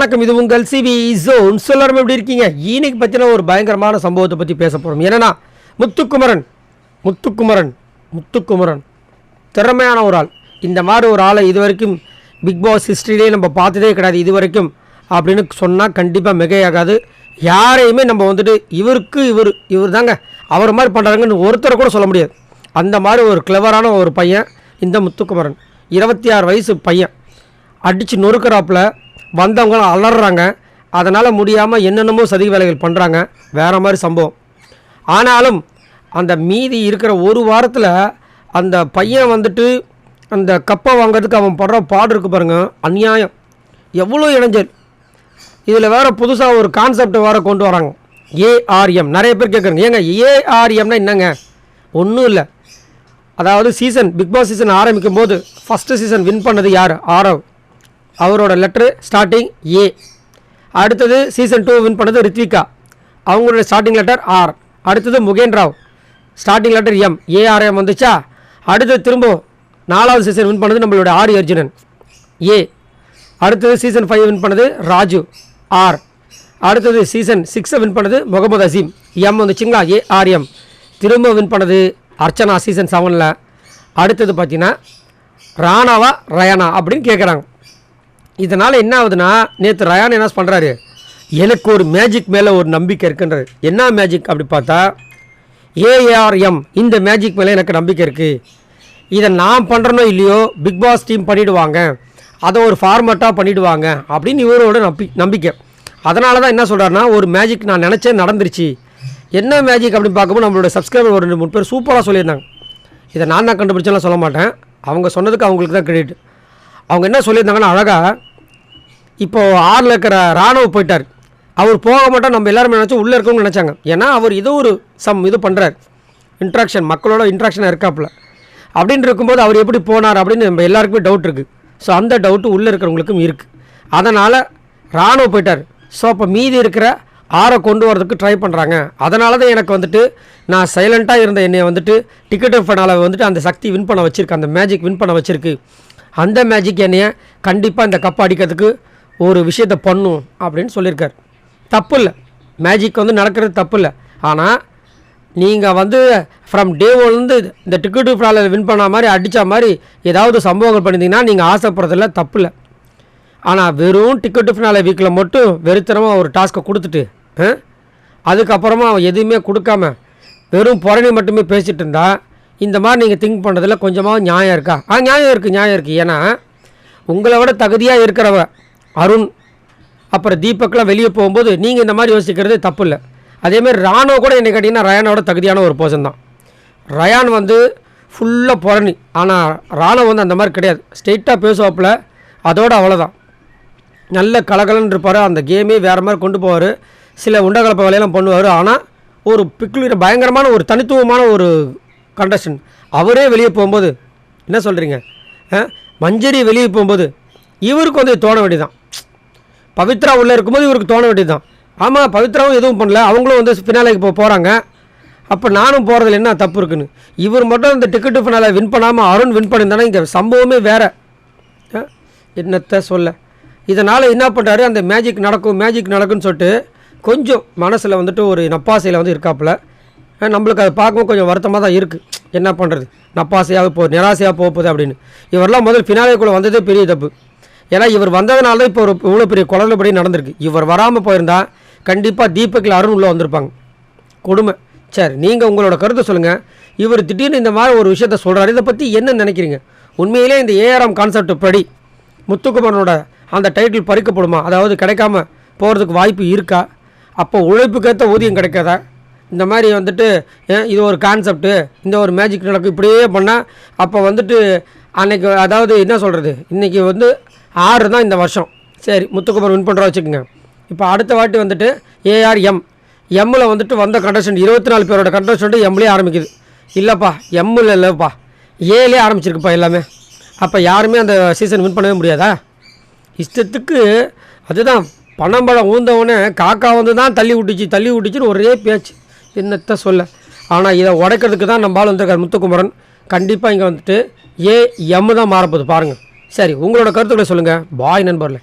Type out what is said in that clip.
வணக்கம். இது உங்கள் சிவி ஜோன். எல்லாரும் எப்படி இருக்கீங்க? இன்னைக்கு பற்றின ஒரு பயங்கரமான சம்பவத்தை பற்றி பேச போகிறோம். என்னன்னா முத்துக்குமரன் திறமையான ஒரு ஆள். இந்த மாதிரி ஒரு ஆளை இது வரைக்கும் பிக் பாஸ் ஹிஸ்ட்ரியிலே நம்ம பார்த்ததே கிடையாது இது வரைக்கும் அப்படின்னு சொன்னால் கண்டிப்பாக மிகையாகாது. யாரையுமே நம்ம வந்துட்டு இவர் தாங்க அவர் மாதிரி பண்ணுறாங்கன்னு ஒருத்தரை கூட சொல்ல முடியாது. அந்த மாதிரி ஒரு கிளவரான ஒரு பையன் இந்த முத்துக்குமரன். 26 வயசு பையன். அடித்து நொறுக்கிறாப்பில் வந்தவங்களும் அலறாங்க. அதனால் முடியாமல் என்னென்னமோ சதி வேலைகள் பண்ணுறாங்க. வேறு மாதிரி சம்பவம். ஆனாலும் அந்த மீதி இருக்கிற ஒரு வாரத்தில் அந்த பையன் வந்துட்டு அந்த கப்பை வாங்கிறதுக்கு அவன் படுற பாடு இருக்குது பாருங்கள், அநியாயம். எவ்வளோ இளைஞர். இதில் வேறு புதுசாக ஒரு கான்செப்ட் வேறு கொண்டு வராங்க. ஏஆர்எம். நிறைய பேர் கேட்குறாங்க, ஏங்க ஏஆர்எம்னா என்னங்க? ஒன்றும் இல்லை. அதாவது பிக் பாஸ் சீசன் ஆரம்பிக்கும் போது ஃபஸ்ட்டு சீசன் வின் பண்ணது யார்? ஆரவ். அவரோட லெட்ரு ஸ்டார்டிங் ஏ. அடுத்தது சீசன் 2 வின் பண்ணது ரித்விகா. அவங்களோட ஸ்டார்டிங் லெட்டர் ஆர். அடுத்தது Mugen Rao, starting letter M. ARM வந்துச்சா. அடுத்தது திரும்ப 4வது சீசன் வின் பண்ணது நம்மளோட ஆரி அர்ஜுனன், ஏ. அடுத்தது சீசன் 5 வின் பண்ணது ராஜு, ஆர். அடுத்தது சீசன் 6 வின் பண்ணது முகமது அசீம், எம் வந்துச்சுங்களா, ஏஆர்எம். திரும்ப வின் பண்ணது அர்ச்சனா சீசன் 7ல். அடுத்தது பார்த்தீங்கன்னா ராணாவா ரயானா அப்படின்னு கேட்குறாங்க. இதனால் என்ன ஆகுதுன்னா, நேற்று ரயான் என்ன பண்ணுறாரு, எனக்கு ஒரு மேஜிக் மேலே ஒரு நம்பிக்கை இருக்குன்றாரு. என்ன மேஜிக் அப்படி பார்த்தா, ஏஆர்எம் இந்த மேஜிக் மேலே எனக்கு நம்பிக்கை இருக்குது. இதை நான் பண்ணுறனோ இல்லையோ பிக் பாஸ் டீம் பண்ணிவிடுவாங்க, அதை ஒரு ஃபார்மேட்டாக பண்ணிவிடுவாங்க அப்படின்னு இவரோட நம்பிக்கை. அதனால தான் என்ன சொல்கிறாருன்னா, ஒரு மேஜிக் நான் நினச்சேன் நடந்துருச்சு. என்ன மேஜிக் அப்படின்னு பார்க்கும்போது நம்மளோட சப்ஸ்கிரைபர் ஒரு 2-3 பேர் சூப்பராக சொல்லியிருந்தாங்க. இதை நான் தான் கண்டுபிடிச்சாலும் சொல்ல மாட்டேன், அவங்க சொன்னதுக்கு அவங்களுக்கு தான் கிரெடிட். அவங்க என்ன சொல்லியிருந்தாங்கன்னா, அழகாக இப்போது ஆறில் இருக்கிற ராணுவ போயிட்டார். அவர் போக மாட்டோம் நம்ம எல்லாருமே நினச்சோம், உள்ளே இருக்கணும்னு நினச்சாங்க. ஏன்னா அவர் இது ஒரு இது பண்ணுறார், இன்ட்ராக்ஷன், மக்களோட இன்ட்ராக்ஷனாக இருக்காப்புல. அப்படின்னு இருக்கும்போது அவர் எப்படி போனார் அப்படின்னு நம்ம எல்லாருக்குமே டவுட் இருக்குது. ஸோ அந்த டவுட்டு உள்ளே இருக்கிறவங்களுக்கும் இருக்குது. அதனால் ராணுவ போயிட்டார். ஸோ அப்போ மீதி இருக்கிற ஆரை கொண்டு வரதுக்கு ட்ரை பண்ணுறாங்க. அதனால தான் எனக்கு வந்துட்டு நான் சைலண்ட்டாக இருந்த என்னை வந்துட்டு டிக்கெட் ஃபைனால வந்துட்டு அந்த சக்தி வின் பண்ண வச்சுருக்கு, அந்த மேஜிக் வின் பண்ண வச்சுருக்கு. அந்த மேஜிக் என்னைய கண்டிப்பாக இந்த கப்பை அடிக்கிறதுக்கு ஒரு விஷயத்தை பண்ணும் அப்படின்னு சொல்லியிருக்கார். தப்பு இல்லை, மேஜிக் வந்து நடக்கிறது தப்பு இல்லை. ஆனால் நீங்கள் வந்து ஃப்ரம் டே ஒன்லேருந்து இந்த டிக்கெட்டு ஃபினால வின் பண்ண மாதிரி அடித்த மாதிரி ஏதாவது சம்பவங்கள் பண்ணியிருந்தீங்கன்னா நீங்கள் ஆசைப்படுறதில்ல, தப்பு இல்லை. ஆனால் வெறும் டிக்கெட்டு ஃபினால வீக்கில் மட்டும் வெறித்தனமாக ஒரு டாஸ்க்கை கொடுத்துட்டு அதுக்கப்புறமா எதுவுமே கொடுக்காம வெறும் புறணி மட்டுமே பேசிகிட்டு இருந்தால் இந்த மாதிரி நீங்கள் திங்க் பண்ணுறதுல கொஞ்சமாக நியாயம் இருக்கா? நியாயம் இருக்குது. ஏன்னா உங்களை விட தகுதியாக இருக்கிறவ அருண் அப்புறம் தீபக்லாம் வெளியே போகும்போது நீங்கள் இந்த மாதிரி யோசிக்கிறது தப்பு இல்லை. அதேமாதிரி ராணோ கூட என்ன கேட்டிங்கன்னா ரயானோட தகுதியான ஒரு பர்சன் தான். ரயான் வந்து ஃபுல்லாக புறணி, ஆனால் ராணோ வந்து அந்த மாதிரி கிடையாது. ஸ்ட்ரெயிட்டாக பேசுவாப்பில், அதோடு அவ்வளோதான். நல்ல கலகலன்னு இருப்பார். அந்த கேமே வேறு மாதிரி கொண்டு போவார். சில உண்டகலப்ப வேலையெல்லாம் பண்ணுவார். ஆனால் ஒரு பயங்கரமான ஒரு தனித்துவமான ஒரு கண்டஸ்டன். அவரே வெளியே போகும்போது என்ன சொல்கிறீங்க, மஞ்சரி வெளியே போகும்போது இவருக்கு வந்து தோண வேண்டியதான். பவித்ரா உள்ளே இருக்கும்போது இவருக்கு தோண வேண்டியது தான். ஆமாம், பவித்ராவும் எதுவும் பண்ணல, அவங்களும் வந்து ஃபினாலைக்கு போகிறாங்க. அப்போ நானும் போகிறதுல என்ன தப்பு இருக்குன்னு. இவர் மட்டும் இந்த டிக்கெட்டு ஃபினாலை வின் பண்ணாமல் அருண் வின் பண்ணியிருந்தானா இங்கே சம்பவமே வேறு. என்னத்தை சொல்ல. இதனால் என்ன பண்ணுறாரு, அந்த மேஜிக் நடக்குன்னு சொல்லிட்டு கொஞ்சம் மனசில் வந்துட்டு ஒரு நப்பாசையில் வந்து இருக்காப்புல. நம்மளுக்கு அதை பார்க்கவும் கொஞ்சம் வருத்தமாக தான் இருக்குது. என்ன பண்ணுறது, நப்பாசையாக நிராசையாக போகுது அப்படின்னு. இவரெல்லாம் முதல் ஃபினாலைக்குள்ளே வந்ததே பெரிய தப்பு. ஏன்னா இவர் வந்ததுனால தான் இப்போ ஒரு இவ்வளோ பெரிய குழந்தைப்படி நடந்திருக்கு. இவர் வராமல் போயிருந்தால் கண்டிப்பாக தீபக்கில் அருண் உள்ளே வந்திருப்பாங்க. கொடுமை. சரி, நீங்கள் உங்களோட கருத்தை சொல்லுங்கள். இவர் திடீர்னு இந்த மாதிரி ஒரு விஷயத்த சொல்கிறார், இதை பற்றி என்ன நினைக்கிறீங்க? உண்மையிலே இந்த ஏஆர்எம் கான்செப்ட் படி முத்துக்குமரனோட அந்த டைட்டில் பறிக்கப்படுமா? அதாவது கிடைக்காம போகிறதுக்கு வாய்ப்பு இருக்கா? அப்போ உழைப்புக்கேற்ற ஊதியம் கிடைக்காதா? இந்த மாதிரி வந்துட்டு இது ஒரு கான்செப்ட்டு, இந்த ஒரு மேஜிக் நடக்கும் இப்படியே பண்ணால் அப்போ வந்துட்டு அன்றைக்கி அதாவது என்ன சொல்கிறது, இன்றைக்கி வந்து 6 தான் இந்த வருஷம். சரி, முத்துக்குமரன் வின் பண்ணுறா வச்சுக்கோங்க. இப்போ அடுத்த வாட்டி வந்துட்டு ஏஆர்எம் எம்மில் வந்துட்டு வந்த கண்டஸ்டன்ட் 24 பேரோட கண்டஸ்டன்ட்டு எம்லேயே ஆரம்பிக்குது. இல்லைப்பா, எம்மில் இல்லைப்பா, ஏலே ஆரம்பிச்சிருக்குப்பா எல்லாமே. அப்போ யாருமே அந்த சீசன் வின் பண்ணவே முடியாதா? இஷ்டத்துக்கு அதுதான் பணம்பழம் ஊந்தவொடனே காக்கா வந்து தான் தள்ளி விட்டுச்சின்னு ஒரே பேச்சு. என்னத்தை சொல்ல. ஆனால் இதை உடைக்கிறதுக்கு தான் நம்ம ஆள் வந்திருக்கார் முத்துக்குமரன். கண்டிப்பாக இங்கே வந்துட்டு ஏஎம் தான் மாறப்போகுது பாருங்கள். சரி, உங்களோட கருத்துக்களை சொல்லுங்கள். பாய் நண்பர்களே.